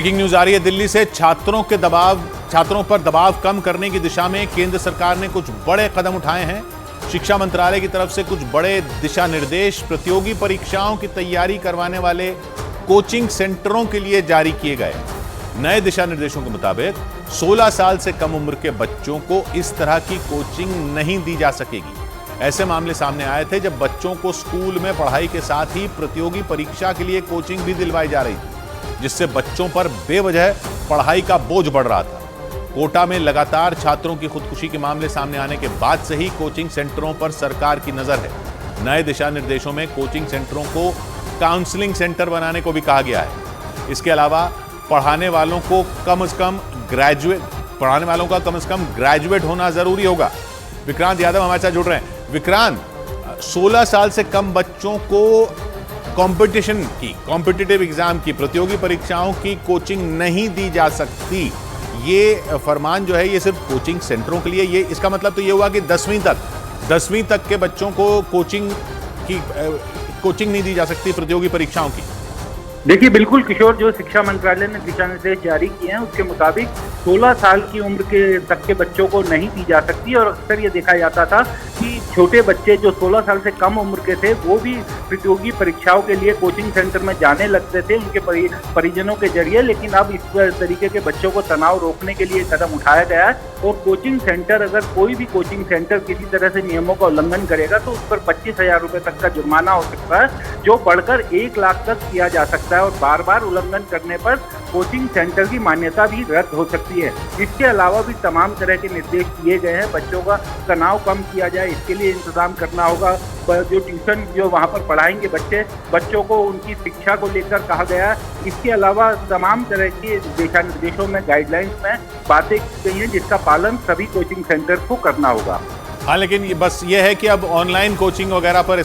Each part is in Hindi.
ब्रेकिंग न्यूज आ रही है दिल्ली से। छात्रों पर दबाव कम करने की दिशा में केंद्र सरकार ने कुछ बड़े कदम उठाए हैं। शिक्षा मंत्रालय की तरफ से कुछ बड़े दिशा निर्देश प्रतियोगी परीक्षाओं की तैयारी करवाने वाले कोचिंग सेंटरों के लिए जारी किए गए। नए दिशा निर्देशों के मुताबिक 16 साल से कम उम्र के बच्चों को इस तरह की कोचिंग नहीं दी जा सकेगी। ऐसे मामले सामने आए थे जब बच्चों को स्कूल में पढ़ाई के साथ ही प्रतियोगी परीक्षा के लिए कोचिंग भी दिलवाई जा रही थी, जिससे बच्चों पर बेवजह पढ़ाई का बोझ बढ़ रहा था। कोटा में लगातार छात्रों की खुदकुशी के मामले सामने आने के बाद से ही कोचिंग सेंटरों पर सरकार की नजर है। नए दिशा निर्देशों में कोचिंग सेंटरों को काउंसलिंग सेंटर बनाने को भी कहा गया है। इसके अलावा पढ़ाने वालों का कम से कम ग्रेजुएट होना जरूरी होगा। विक्रांत यादव हमारे साथ जुड़ रहे हैं। विक्रांत, 16 साल से कम बच्चों को कॉम्पिटिटिव एग्जाम की प्रतियोगी परीक्षाओं की कोचिंग नहीं दी जा सकती। ये फरमान जो है ये सिर्फ कोचिंग सेंटरों के लिए, ये इसका मतलब तो ये हुआ कि 10वीं तक के बच्चों को कोचिंग नहीं दी जा सकती प्रतियोगी परीक्षाओं की। देखिए बिल्कुल किशोर, जो शिक्षा मंत्रालय ने दिशा निर्देश जारी किए हैं उसके मुताबिक 16 साल की उम्र के तक के बच्चों को नहीं दी जा सकती। और अक्सर ये देखा जाता था कि छोटे बच्चे जो 16 साल से कम उम्र के थे वो भी प्रतियोगी परीक्षाओं के लिए कोचिंग सेंटर में जाने लगते थे उनके परिजनों के जरिए। लेकिन अब इस तरीके के बच्चों को तनाव रोकने के लिए कदम उठाया गया है और कोचिंग सेंटर, अगर कोई भी कोचिंग सेंटर किसी तरह से नियमों का उल्लंघन करेगा तो उस पर 25,000 रुपये तक का जुर्माना हो सकता है, जो बढ़कर 1 लाख तक किया जा सकता है। और बार बार उल्लंघन करने पर कोचिंग सेंटर की मान्यता भी रद्द हो सकती है। इसके अलावा भी तमाम तरह के निर्देश दिए गए हैं। बच्चों का तनाव कम किया जाए, इसके लिए इंतजाम करना होगा। जो ट्यूशन जो वहाँ पर पढ़ाएंगे बच्चों को उनकी शिक्षा को लेकर कहा गया। इसके अलावा तमाम तरह के दिशा निर्देशों में, गाइडलाइंस में बातें की गई हैं जिसका पालन सभी कोचिंग सेंटर को करना होगा। हाँ, लेकिन ये है कि अब ऑनलाइन कोचिंग वगैरह पर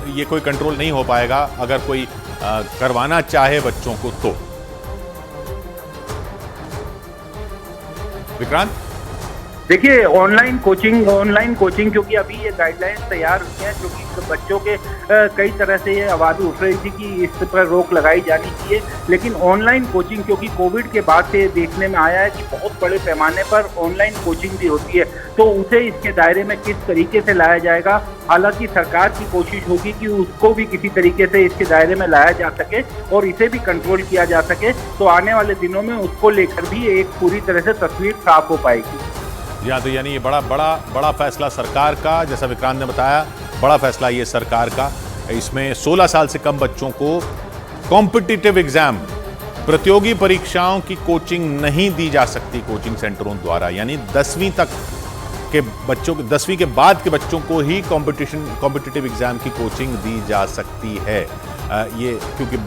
ये कोई कंट्रोल नहीं हो पाएगा अगर कोई करवाना चाहे बच्चों को तो। विक्रांत, देखिए ऑनलाइन कोचिंग क्योंकि अभी ये गाइडलाइंस तैयार हुई हैं, क्योंकि बच्चों के कई तरह से ये आवाज़ उठ रही थी कि इस पर रोक लगाई जानी चाहिए। लेकिन ऑनलाइन कोचिंग, क्योंकि कोविड के बाद से देखने में आया है कि बहुत बड़े पैमाने पर ऑनलाइन कोचिंग भी होती है, तो उसे इसके दायरे में किस तरीके से लाया जाएगा। हालांकि सरकार की कोशिश होगी कि उसको भी किसी तरीके से इसके दायरे में लाया जा सके और इसे भी कंट्रोल किया जा सके, तो आने वाले दिनों में उसको लेकर भी एक पूरी तरह से तस्वीर साफ हो पाएगी। या तो यानी ये बड़ा फैसला सरकार का, जैसा विक्रांत ने बताया, बड़ा फैसला ये सरकार का। इसमें 16 साल से कम बच्चों को कॉम्पिटिटिव एग्जाम प्रतियोगी परीक्षाओं की कोचिंग नहीं दी जा सकती कोचिंग सेंटरों द्वारा। यानी 10वीं के बाद के बच्चों को ही कॉम्पिटिटिव एग्जाम की कोचिंग दी जा सकती है। ये क्योंकि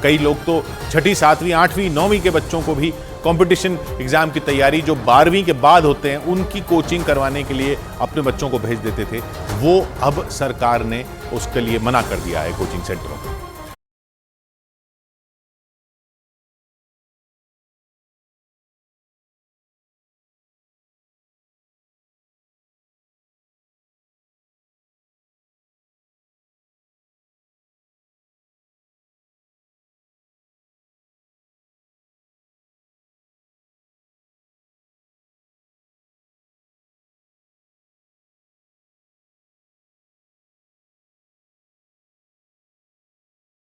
कई लोग तो 6ठी, 7वीं, 8वीं, 9वीं के बच्चों को भी कंपटीशन एग्जाम की तैयारी जो 12वीं के बाद होते हैं उनकी कोचिंग करवाने के लिए अपने बच्चों को भेज देते थे। वो अब सरकार ने उसके लिए मना कर दिया है कोचिंग सेंटरों को।